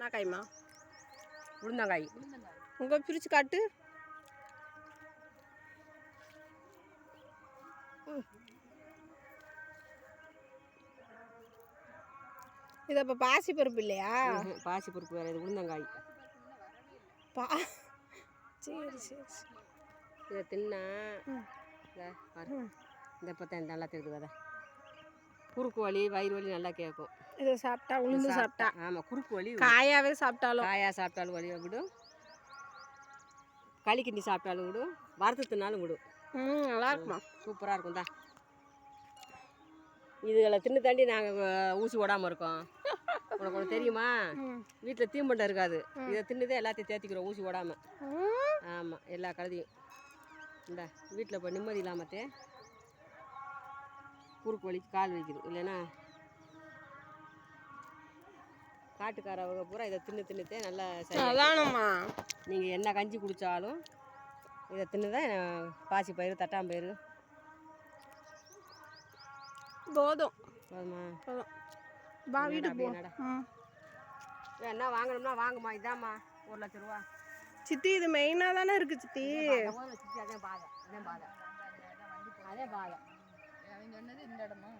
என்ன காய்மா? உளுந்தங்காய். உங்க பிரிச்சு காட்டு. இது அப்போ பாசி பருப்பு இல்லையா? பாசி பருப்பு வேறு, இது உளுந்தங்காய். சரி சரி. இதை தின்னா இந்த பத்தம் நல்லா தெரியுது. அதை குறுக்கு வலி வயிறு வலி நல்லா கேட்கும். இதை சாப்பிட்டா உளுந்து சாப்பிட்டா. ஆமாம், குறுக்கு வலி காயாவே சாப்பிட்டாலும் சாப்பிட்டாலும் வலி விடும், களி கிண்டி சாப்பிட்டாலும் விடும், வறுத்துனாலும் விடும். நல்லா இருக்குமா? சூப்பராக இருக்கும் தான். இதுகளை தின்னு தாண்டி நாங்கள் ஊசி ஓடாமல் இருக்கோம். உனக்கு ஒன்று தெரியுமா? வீட்டில் தீம்பண்டை இருக்காது, இதை தின்னுதே எல்லாத்தையும் தேத்திக்கிறோம் ஊசி ஓடாமல். ஆமாம், எல்லா கழுதையும் இந்த வீட்டில் இப்போ நிம்மதி இல்லாமத்தே குறுக்கு வலிக்கு கால் வைக்குது. இல்லைன்னா காட்டுக்காரவங்க பூரா இதை தின்னுத்தே நல்லா அதானம்மா. நீங்கள் என்ன கஞ்சி குடித்தாலும் இதை தின்னுதான் பாசி பயிறு தட்டாம்பயிறு போதும். போதுமா? போதும். வா வீட்டுக்கு போ. என்ன வாங்கணும்னா வாங்குமா. இதாம்மா 1,00,000 ரூபா. சித்தி இது மெயினாக தானே இருக்குது சித்தி. அதே பாதை, அதே பாதை, அதே பாதை. அவங்க சொன்னது இந்த இடமா?